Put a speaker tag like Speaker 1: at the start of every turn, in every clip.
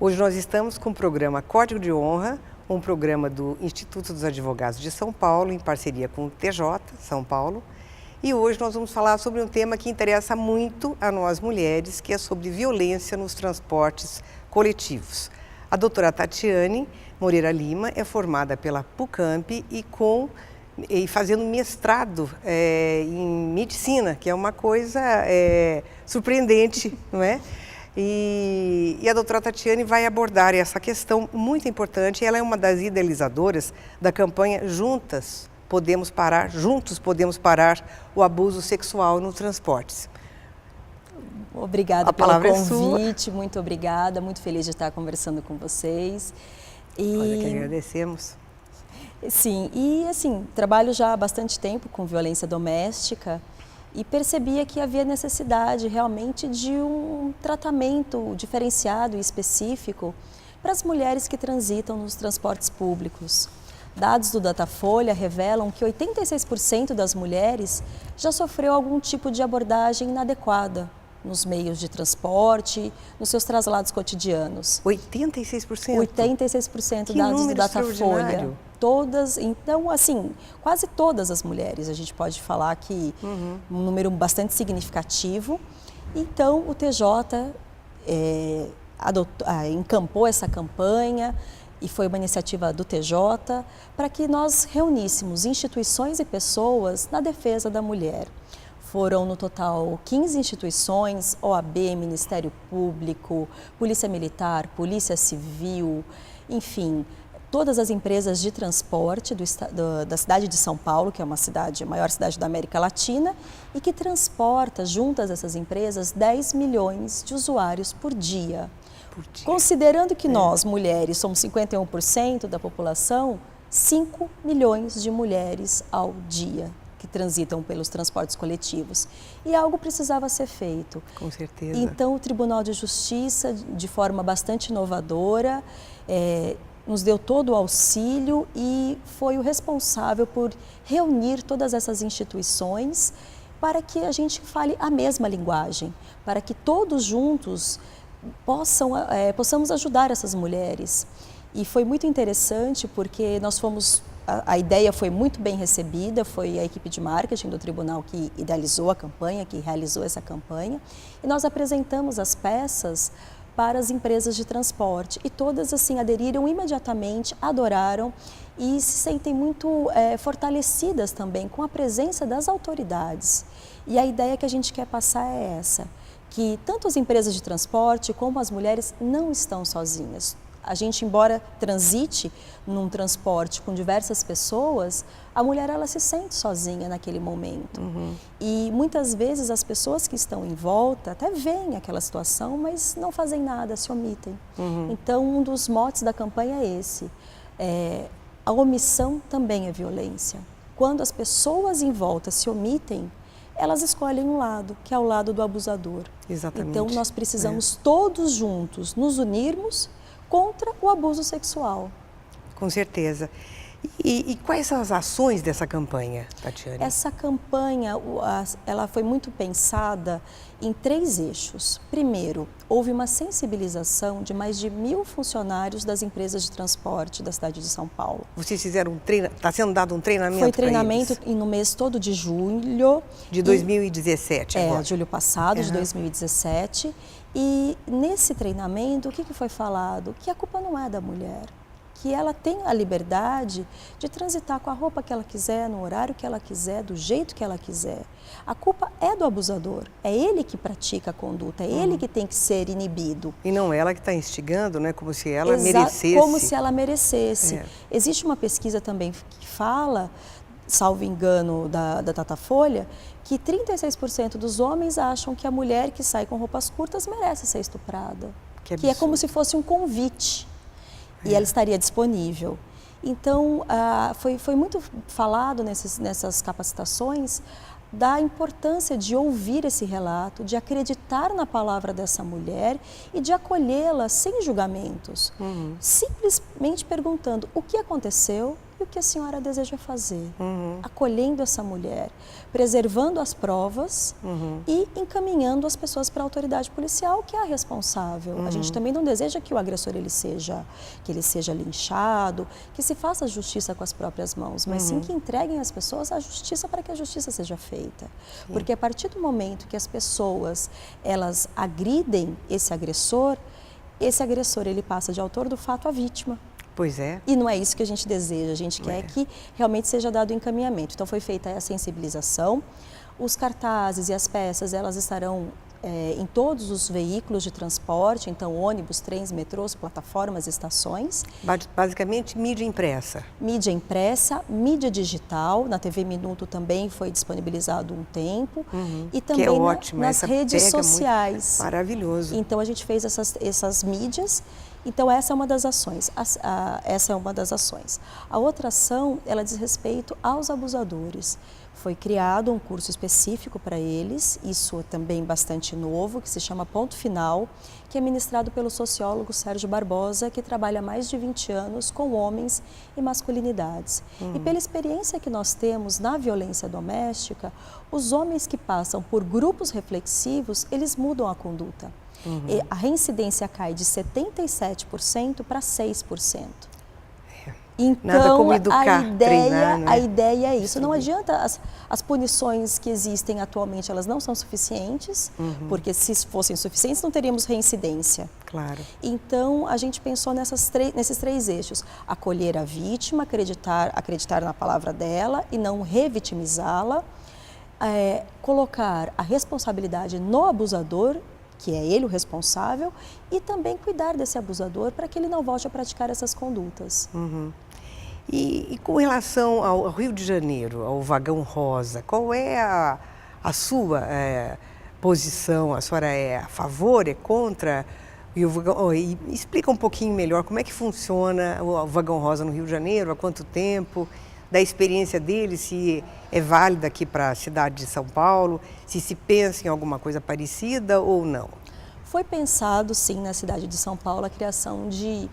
Speaker 1: Hoje nós estamos com o programa Código de Honra, um programa do Instituto dos Advogados de São Paulo, em parceria com o TJ São Paulo. E hoje nós vamos falar sobre um tema que interessa muito a nós mulheres, que é sobre violência nos transportes coletivos. A doutora Tatiane Moreira Lima é formada pela PUCamp e fazendo mestrado em medicina, que é uma coisa surpreendente, não é? E a doutora Tatiane vai abordar essa questão muito importante. Ela é uma das idealizadoras da campanha Juntos podemos parar o abuso sexual nos transportes.
Speaker 2: Obrigada pelo convite, muito obrigada, muito feliz de estar conversando com vocês.
Speaker 1: Olha, que agradecemos.
Speaker 2: Sim, e assim, trabalho já há bastante tempo com violência doméstica e percebia que havia necessidade realmente de um tratamento diferenciado e específico para as mulheres que transitam nos transportes públicos. Dados do Datafolha revelam que 86% das mulheres já sofreu algum tipo de abordagem inadequada nos meios de transporte, nos seus traslados cotidianos.
Speaker 1: 86%?
Speaker 2: 86% dados do Datafolha. Todas, então, assim, quase todas as mulheres, a gente pode falar que um número bastante significativo. Então, o TJ encampou essa campanha e foi uma iniciativa do TJ para que nós reuníssemos instituições e pessoas na defesa da mulher. Foram, no total, 15 instituições, OAB, Ministério Público, Polícia Militar, Polícia Civil, enfim, todas as empresas de transporte da cidade de São Paulo, que é a maior cidade da América Latina, e que transporta, juntas essas empresas, 10 milhões de usuários por dia. Considerando que nós, mulheres, somos 51% da população, 5 milhões de mulheres ao dia que transitam pelos transportes coletivos. E algo precisava ser feito.
Speaker 1: Com certeza.
Speaker 2: Então, o Tribunal de Justiça, de forma bastante inovadora, nos deu todo o auxílio e foi o responsável por reunir todas essas instituições para que a gente fale a mesma linguagem, para que todos juntos possamos ajudar essas mulheres. E foi muito interessante porque a ideia foi muito bem recebida, foi a equipe de marketing do tribunal que idealizou a campanha, que realizou essa campanha, e nós apresentamos as peças para as empresas de transporte e todas assim aderiram imediatamente, adoraram e se sentem muito fortalecidas também com a presença das autoridades. E a ideia que a gente quer passar é essa, que tanto as empresas de transporte como as mulheres não estão sozinhas. A gente, embora transite num transporte com diversas pessoas, a mulher ela se sente sozinha naquele momento. E muitas vezes as pessoas que estão em volta até veem aquela situação, mas não fazem nada, se omitem. Então, um dos motes da campanha é esse. A omissão também é violência. Quando as pessoas em volta se omitem, elas escolhem um lado, que é o lado do abusador.
Speaker 1: Exatamente.
Speaker 2: Então, nós precisamos todos juntos nos unirmos contra o abuso sexual.
Speaker 1: Com certeza. E quais são as ações dessa campanha, Tatiane?
Speaker 2: Essa campanha, ela foi muito pensada em 3 eixos. Primeiro, houve uma sensibilização de mais de 1.000 funcionários das empresas de transporte da cidade de São Paulo.
Speaker 1: Vocês fizeram está sendo dado um treinamento?
Speaker 2: Foi treinamento no mês todo de julho.
Speaker 1: De 2017 agora.
Speaker 2: Julho passado, de 2017. E nesse treinamento, o que foi falado? Que a culpa não é da mulher, que ela tem a liberdade de transitar com a roupa que ela quiser, no horário que ela quiser, do jeito que ela quiser. A culpa é do abusador, é ele que pratica a conduta, é ele que tem que ser inibido.
Speaker 1: E não ela que está instigando, né? Como se ela merecesse.
Speaker 2: Como se ela merecesse. Existe uma pesquisa também que fala, salvo engano da Datafolha, que 36% dos homens acham que a mulher que sai com roupas curtas merece ser estuprada. Que é como se fosse um convite. E ela estaria disponível. Então, foi muito falado nessas capacitações da importância de ouvir esse relato, de acreditar na palavra dessa mulher e de acolhê-la sem julgamentos. Simplesmente perguntando o que aconteceu, E o que a senhora deseja fazer? Acolhendo essa mulher, preservando as provas e encaminhando as pessoas para a autoridade policial, que é a responsável. A gente também não deseja que o agressor ele seja linchado, que se faça justiça com as próprias mãos, mas sim que entreguem as pessoas à justiça para que a justiça seja feita. Porque a partir do momento que as pessoas elas agridem esse agressor ele passa de autor do fato a vítima.
Speaker 1: Pois é.
Speaker 2: E não é isso que a gente deseja, a gente quer que realmente seja dado o encaminhamento. Então foi feita a sensibilização, os cartazes e as peças, elas estarão em todos os veículos de transporte, então ônibus, trens, metrôs, plataformas, estações.
Speaker 1: Basicamente mídia impressa.
Speaker 2: Mídia impressa, mídia digital, na TV Minuto também foi disponibilizado um tempo. E também
Speaker 1: que é ótimo,
Speaker 2: nas redes sociais.
Speaker 1: Maravilhoso.
Speaker 2: Então a gente fez essas mídias. Então essa é uma das ações. Essa é uma das ações. A outra ação, ela diz respeito aos abusadores. Foi criado um curso específico para eles, isso é também bastante novo, que se chama Ponto Final, que é ministrado pelo sociólogo Sérgio Barbosa, que trabalha há mais de 20 anos com homens e masculinidades. E pela experiência que nós temos na violência doméstica, os homens que passam por grupos reflexivos, eles mudam a conduta. E a reincidência cai de 77% para 6%. Então,
Speaker 1: nada como educar, treinar, né?
Speaker 2: A ideia é isso. Não adianta as punições que existem atualmente, elas não são suficientes, porque se fossem suficientes não teríamos reincidência.
Speaker 1: Claro.
Speaker 2: Então, a gente pensou nesses três eixos. Acolher a vítima, acreditar na palavra dela e não revitimizá-la. Colocar a responsabilidade no abusador, que é ele o responsável, e também cuidar desse abusador para que ele não volte a praticar essas condutas.
Speaker 1: E com relação ao Rio de Janeiro, ao Vagão Rosa, qual é a sua posição? A senhora é a favor, é contra? E explica um pouquinho melhor como é que funciona o Vagão Rosa no Rio de Janeiro, há quanto tempo, da experiência dele, se é válida aqui para a cidade de São Paulo, se pensa em alguma coisa parecida ou não.
Speaker 2: Foi pensado, sim, na cidade de São Paulo a criação de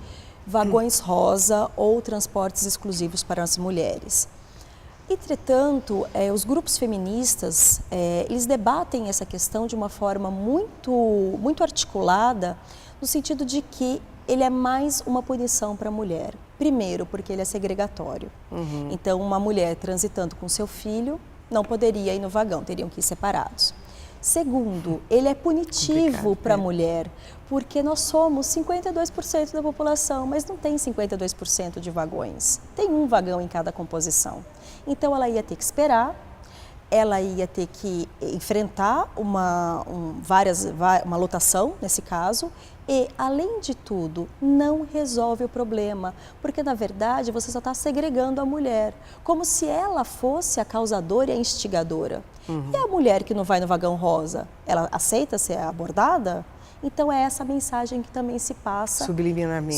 Speaker 2: vagões rosa ou transportes exclusivos para as mulheres. Entretanto, os grupos feministas, eles debatem essa questão de uma forma muito articulada, no sentido de que ele é mais uma punição para a mulher. Primeiro, porque ele é segregatório. Então, uma mulher transitando com seu filho não poderia ir no vagão, teriam que ir separados. Segundo, ele é punitivo para a mulher, porque nós somos 52% da população, mas não tem 52% de vagões. Tem um vagão em cada composição. Então, ela ia ter que esperar, ela ia ter que enfrentar uma lotação, nesse caso, e, além de tudo, não resolve o problema, porque, na verdade, você só está segregando a mulher, como se ela fosse a causadora e a instigadora. E a mulher que não vai no vagão rosa, ela aceita ser abordada? Então, é essa mensagem que também se passa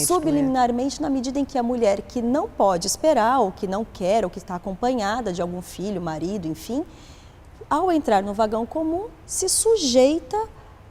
Speaker 2: subliminarmente, na medida em que a mulher que não pode esperar, ou que não quer, ou que está acompanhada de algum filho, marido, enfim, ao entrar no vagão comum, se sujeita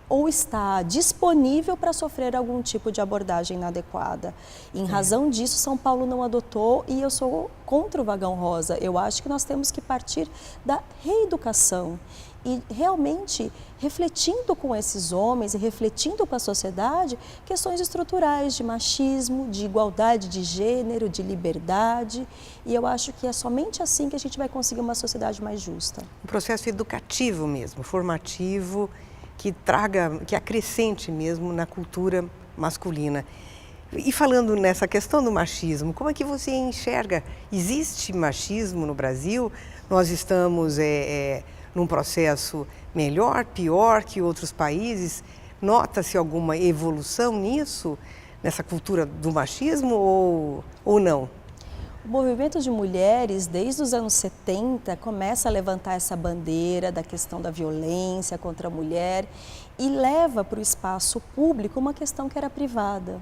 Speaker 2: ou está disponível para sofrer algum tipo de abordagem inadequada. Em razão disso, São Paulo não adotou, e eu sou contra o vagão rosa. Eu acho que nós temos que partir da reeducação e realmente refletindo com esses homens e refletindo com a sociedade questões estruturais de machismo, de igualdade de gênero, de liberdade, e eu acho que é somente assim que a gente vai conseguir uma sociedade mais justa.
Speaker 1: Um processo educativo mesmo, formativo, que acrescente mesmo na cultura masculina. E falando nessa questão do machismo, como é que você enxerga? Existe machismo no Brasil? Nós estamos num processo melhor, pior que outros países? Nota-se alguma evolução nisso, nessa cultura do machismo ou não?
Speaker 2: O movimento de mulheres, desde os anos 70, começa a levantar essa bandeira da questão da violência contra a mulher e leva para o espaço público uma questão que era privada.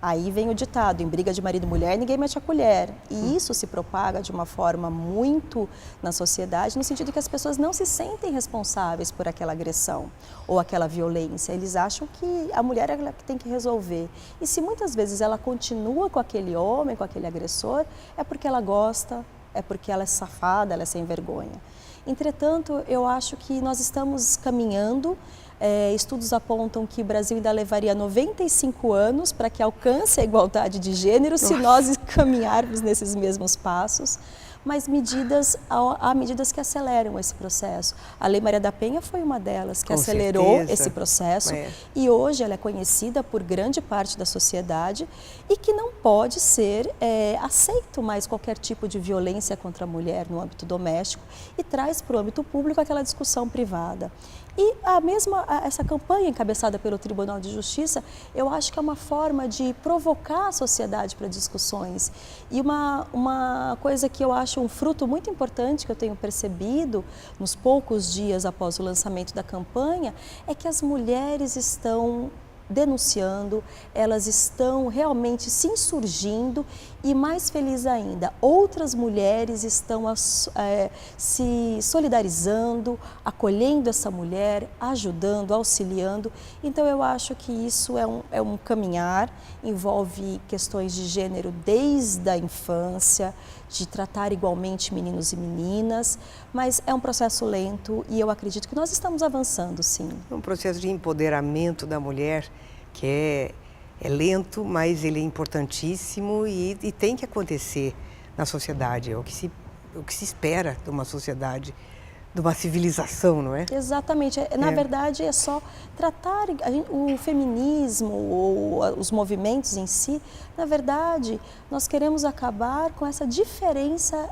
Speaker 2: Aí vem o ditado, em briga de marido e mulher, ninguém mete a colher. E isso se propaga de uma forma muito na sociedade, no sentido que as pessoas não se sentem responsáveis por aquela agressão ou aquela violência. Eles acham que a mulher é ela que tem que resolver. E se muitas vezes ela continua com aquele homem, com aquele agressor, é porque ela gosta, é porque ela é safada, ela é sem vergonha. Entretanto, eu acho que nós estamos caminhando. Estudos apontam que o Brasil ainda levaria 95 anos para que alcance a igualdade de gênero se nós caminharmos nesses mesmos passos, mas há medidas que aceleram esse processo. A Lei Maria da Penha foi uma delas que acelerou esse processo e hoje ela é conhecida por grande parte da sociedade e que não pode ser aceito mais qualquer tipo de violência contra a mulher no âmbito doméstico e traz para o âmbito público aquela discussão privada. E essa campanha encabeçada pelo Tribunal de Justiça, eu acho que é uma forma de provocar a sociedade para discussões. E uma coisa que eu acho um fruto muito importante que eu tenho percebido nos poucos dias após o lançamento da campanha, é que as mulheres estão denunciando, elas estão realmente se insurgindo e, mais feliz ainda, outras mulheres estão se solidarizando, acolhendo essa mulher, ajudando, auxiliando. Então eu acho que isso é um caminhar, envolve questões de gênero desde a infância, de tratar igualmente meninos e meninas, mas é um processo lento e eu acredito que nós estamos avançando, sim.
Speaker 1: É um processo de empoderamento da mulher que é lento, mas ele é importantíssimo e tem que acontecer na sociedade. É o que se espera de uma sociedade, de uma civilização, não é?
Speaker 2: Exatamente. Na verdade, é só tratar o feminismo ou os movimentos em si. Na verdade, nós queremos acabar com essa diferença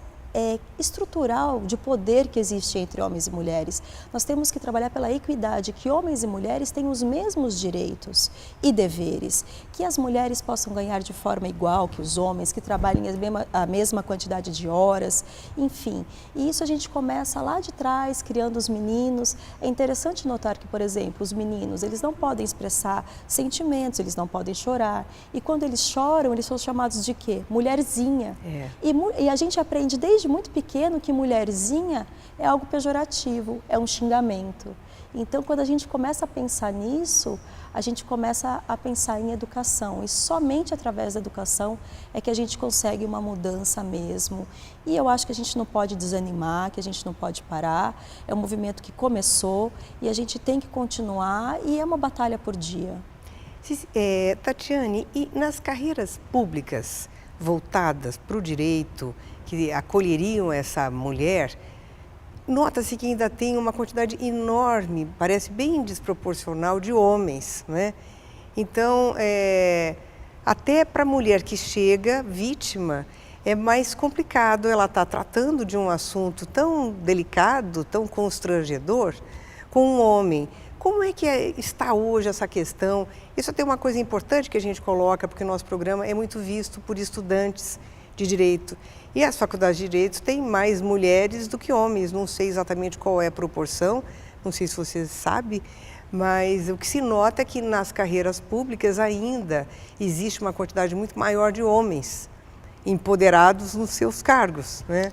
Speaker 2: estrutural de poder que existe entre homens e mulheres. Nós temos que trabalhar pela equidade, que homens e mulheres tenham os mesmos direitos e deveres, que as mulheres possam ganhar de forma igual que os homens, que trabalhem a mesma quantidade de horas, enfim. E isso a gente começa lá de trás, criando os meninos. É interessante notar que, por exemplo, os meninos, eles não podem expressar sentimentos, eles não podem chorar. E quando eles choram, eles são chamados de quê? Mulherzinha. E a gente aprende desde muito pequeno que mulherzinha é algo pejorativo, é um xingamento. Então, quando a gente começa a pensar nisso, a gente começa a pensar em educação. E somente através da educação é que a gente consegue uma mudança mesmo. E eu acho que a gente não pode desanimar, que a gente não pode parar. É um movimento que começou e a gente tem que continuar e é uma batalha por dia.
Speaker 1: Tatiane, e nas carreiras públicas voltadas para o direito, que acolheriam essa mulher, nota-se que ainda tem uma quantidade enorme, parece bem desproporcional, de homens, né? Então, até para a mulher que chega vítima, é mais complicado. Ela está tratando de um assunto tão delicado, tão constrangedor, com um homem. Como é que está hoje essa questão? Isso tem uma coisa importante que a gente coloca, porque o nosso programa é muito visto por estudantes de direito. E as faculdades de direito têm mais mulheres do que homens. Não sei exatamente qual é a proporção, não sei se você sabe, mas o que se nota é que nas carreiras públicas ainda existe uma quantidade muito maior de homens empoderados nos seus cargos, né?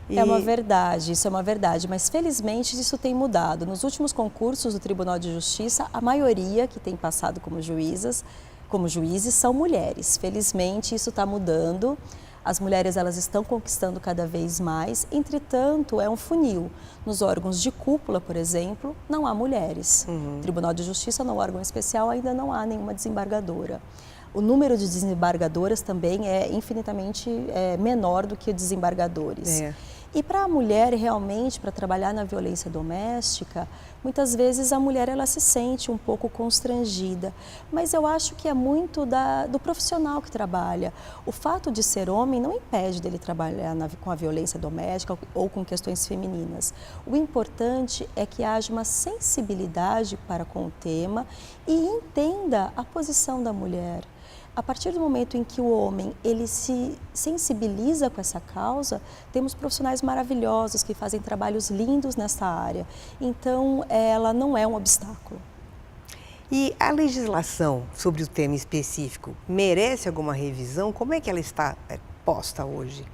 Speaker 2: É uma verdade, isso é uma verdade, mas felizmente isso tem mudado. Nos últimos concursos do Tribunal de Justiça, a maioria que tem passado como juízes são mulheres. Felizmente isso está mudando. As mulheres elas estão conquistando cada vez mais, entretanto é um funil. Nos órgãos de cúpula, por exemplo, não há mulheres. Tribunal de Justiça, no órgão especial, ainda não há nenhuma desembargadora. O número de desembargadoras também é infinitamente menor do que desembargadores. E para a mulher, realmente, para trabalhar na violência doméstica, muitas vezes a mulher ela se sente um pouco constrangida. Mas eu acho que é muito do profissional que trabalha. O fato de ser homem não impede dele trabalhar com a violência doméstica ou com questões femininas. O importante é que haja uma sensibilidade para com o tema e entenda a posição da mulher. A partir do momento em que o homem ele se sensibiliza com essa causa, temos profissionais maravilhosos que fazem trabalhos lindos nessa área. Então, ela não é um obstáculo.
Speaker 1: E a legislação sobre o tema específico merece alguma revisão? Como é que ela está posta hoje?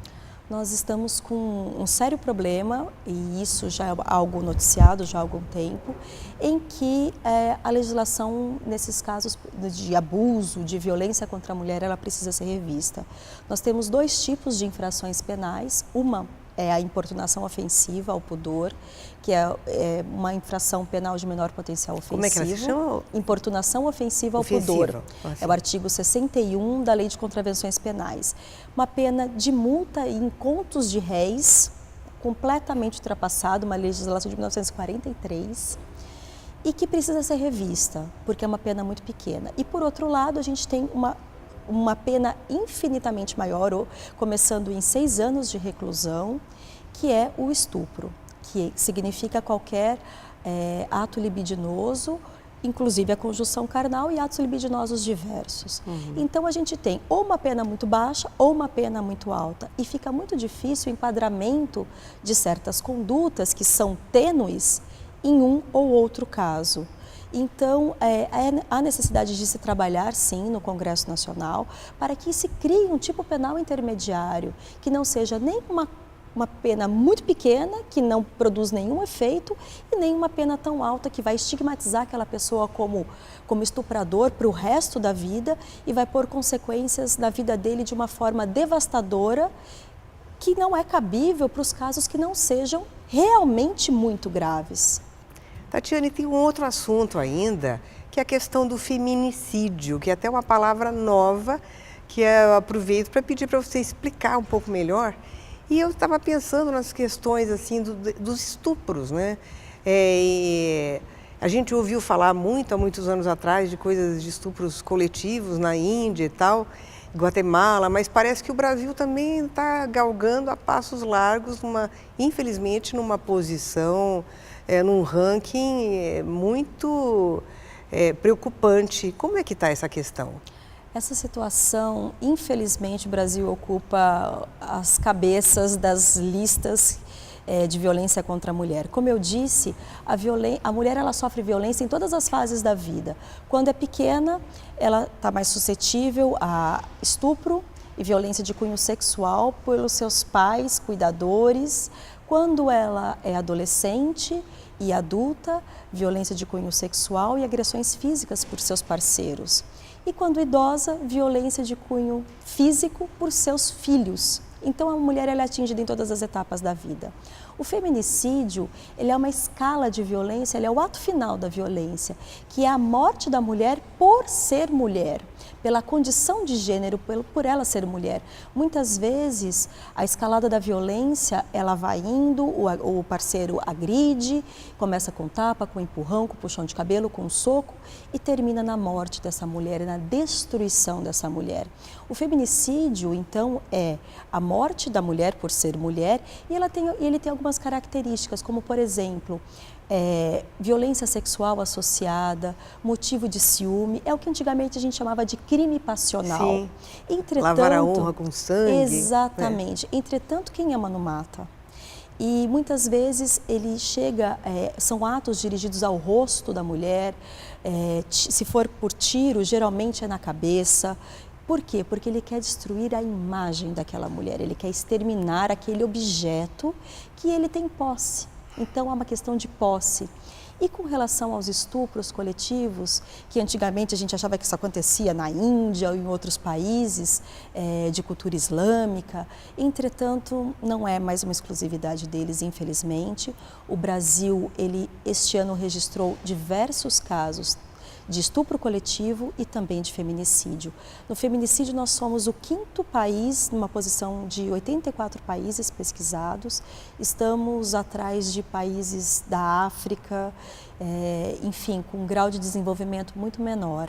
Speaker 2: Nós estamos com um sério problema, e isso já é algo noticiado já há algum tempo, em que a legislação nesses casos de abuso, de violência contra a mulher, ela precisa ser revista. Nós temos dois tipos de infrações penais, uma é a importunação ofensiva ao pudor, que é uma infração penal de menor potencial ofensivo.
Speaker 1: Como é que ela se chama?
Speaker 2: Importunação ofensiva ao pudor. É o artigo 61 da Lei de Contravenções Penais. Uma pena de multa em contos de réis, completamente ultrapassado, uma legislação de 1943, e que precisa ser revista, porque é uma pena muito pequena. E, por outro lado, a gente tem uma pena infinitamente maior, começando em 6 anos de reclusão, que é o estupro, que significa qualquer ato libidinoso, inclusive a conjunção carnal e atos libidinosos diversos. Então a gente tem ou uma pena muito baixa ou uma pena muito alta, e fica muito difícil o enquadramento de certas condutas que são tênues em um ou outro caso. Então, há necessidade de se trabalhar, sim, no Congresso Nacional, para que se crie um tipo penal intermediário, que não seja nem uma pena muito pequena, que não produz nenhum efeito, e nem uma pena tão alta que vai estigmatizar aquela pessoa como estuprador para o resto da vida e vai pôr consequências na vida dele de uma forma devastadora, que não é cabível para os casos que não sejam realmente muito graves.
Speaker 1: Tatiane, tem um outro assunto ainda, que é a questão do feminicídio, que é até uma palavra nova, que eu aproveito para pedir para você explicar um pouco melhor. E eu estava pensando nas questões assim dos estupros, né? A gente ouviu falar muito, há muitos anos atrás, de coisas de estupros coletivos na Índia e tal, Guatemala, mas parece que o Brasil também está galgando a passos largos, infelizmente, numa posição, num ranking muito preocupante. Como é que está essa questão?
Speaker 2: Essa situação, infelizmente, o Brasil ocupa as cabeças das listas de violência contra a mulher. Como eu disse, a mulher ela sofre violência em todas as fases da vida. Quando é pequena, ela está mais suscetível a estupro e violência de cunho sexual pelos seus pais, cuidadores. Quando ela é adolescente e adulta, violência de cunho sexual e agressões físicas por seus parceiros. E quando idosa, violência de cunho físico por seus filhos. Então a mulher ela é atingida em todas as etapas da vida. O feminicídio, ele é uma escala de violência, ele é o ato final da violência, que é a morte da mulher por ser mulher, pela condição de gênero, por ela ser mulher. Muitas vezes, a escalada da violência, ela vai indo, o parceiro agride, começa com tapa, com empurrão, com puxão de cabelo, com soco, e termina na morte dessa mulher, na destruição dessa mulher. O feminicídio, então, é a morte da mulher por ser mulher, e ele tem algumas características, como, por exemplo, violência sexual associada, motivo de ciúme, é o que antigamente a gente chamava de crime passional.
Speaker 1: Sim.
Speaker 2: Entretanto,
Speaker 1: lavar a honra com sangue.
Speaker 2: Exatamente. Entretanto, quem ama não mata. E muitas vezes ele chega, são atos dirigidos ao rosto da mulher, se for por tiro, geralmente é na cabeça. Por quê? Porque ele quer destruir a imagem daquela mulher, ele quer exterminar aquele objeto que ele tem posse. Então, é uma questão de posse. E com relação aos estupros coletivos, que antigamente a gente achava que isso acontecia na Índia ou em outros países de cultura islâmica, entretanto, não é mais uma exclusividade deles, infelizmente. O Brasil, este ano registrou diversos casos de estupro coletivo e também de feminicídio. No feminicídio, nós somos o 5º país, numa posição de 84 países pesquisados. Estamos atrás de países da África, enfim, com um grau de desenvolvimento muito menor.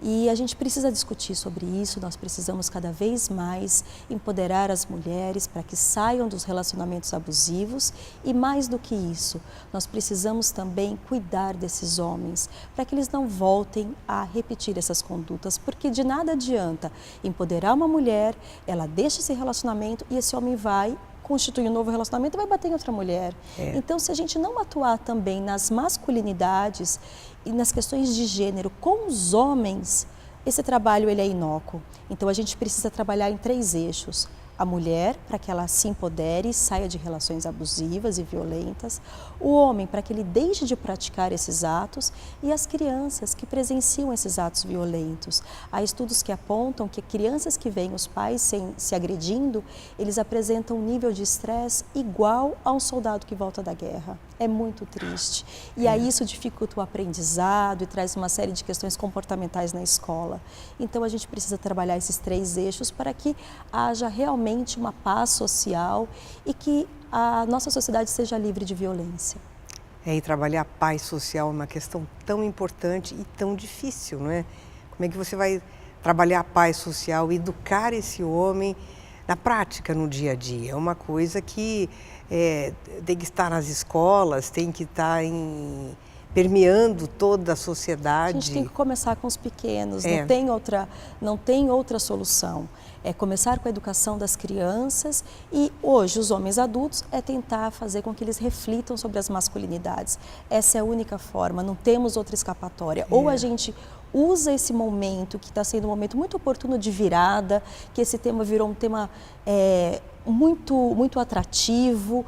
Speaker 2: E a gente precisa discutir sobre isso, nós precisamos cada vez mais empoderar as mulheres para que saiam dos relacionamentos abusivos e, mais do que isso, nós precisamos também cuidar desses homens para que eles não voltem a repetir essas condutas, porque de nada adianta empoderar uma mulher, ela deixa esse relacionamento e esse homem vai constitui um novo relacionamento, vai bater em outra mulher. Então, se a gente não atuar também nas masculinidades e nas questões de gênero com os homens, esse trabalho ele é inócuo. Então, a gente precisa trabalhar em 3 eixos. A mulher, para que ela se empodere e saia de relações abusivas e violentas. O homem, para que ele deixe de praticar esses atos. E as crianças que presenciam esses atos violentos. Há estudos que apontam que crianças que veem os pais se agredindo, eles apresentam um nível de estresse igual a um soldado que volta da guerra. É muito triste. E aí isso dificulta o aprendizado e traz uma série de questões comportamentais na escola. Então, a gente precisa trabalhar esses 3 eixos para que haja realmente uma paz social e que a nossa sociedade seja livre de violência.
Speaker 1: E trabalhar a paz social é uma questão tão importante e tão difícil, não é? Como é que você vai trabalhar a paz social, educar esse homem na prática, no dia a dia? É uma coisa que tem que estar nas escolas, tem que estar permeando toda a sociedade.
Speaker 2: A gente tem que começar com os pequenos, não tem outra solução. É começar com a educação das crianças e hoje os homens adultos é tentar fazer com que eles reflitam sobre as masculinidades. Essa é a única forma, não temos outra escapatória. Ou a gente usa esse momento, que está sendo um momento muito oportuno de virada, que esse tema virou um tema muito atrativo,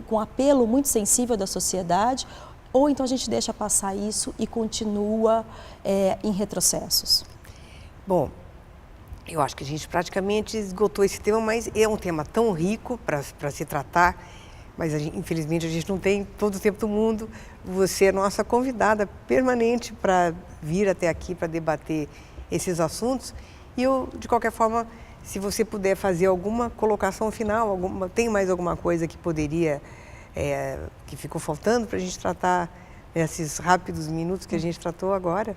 Speaker 2: com apelo muito sensível da sociedade, ou então a gente deixa passar isso e continua em retrocessos.
Speaker 1: Bom, eu acho que a gente praticamente esgotou esse tema, mas é um tema tão rico para se tratar, mas infelizmente a gente não tem todo o tempo do mundo. Você é nossa convidada permanente para vir até aqui para debater esses assuntos. E eu, de qualquer forma, se você puder fazer alguma colocação final, tem mais alguma coisa que poderia, que ficou faltando para a gente tratar nesses rápidos minutos que a gente tratou agora?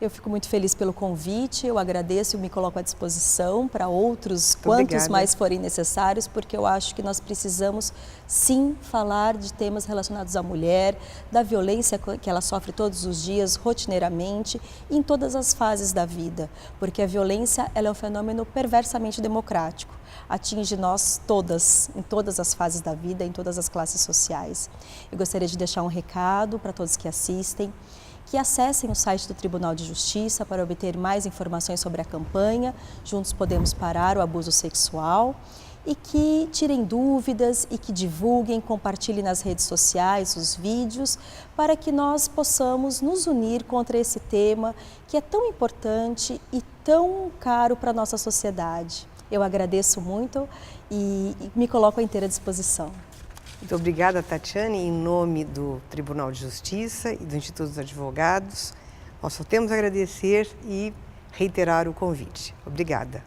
Speaker 2: Eu fico muito feliz pelo convite, eu agradeço e me coloco à disposição para outros, quantos mais forem necessários, porque eu acho que nós precisamos sim falar de temas relacionados à mulher, da violência que ela sofre todos os dias, rotineiramente, em todas as fases da vida, porque a violência ela é um fenômeno perversamente democrático, atinge nós todas, em todas as fases da vida, em todas as classes sociais. Eu gostaria de deixar um recado para todos que assistem, que acessem o site do Tribunal de Justiça para obter mais informações sobre a campanha Juntos Podemos Parar o Abuso Sexual e que tirem dúvidas e que divulguem, compartilhem nas redes sociais os vídeos para que nós possamos nos unir contra esse tema que é tão importante e tão caro para a nossa sociedade. Eu agradeço muito e me coloco à inteira disposição.
Speaker 1: Muito obrigada, Tatiane, em nome do Tribunal de Justiça e do Instituto dos Advogados. Nós só temos a agradecer e reiterar o convite. Obrigada.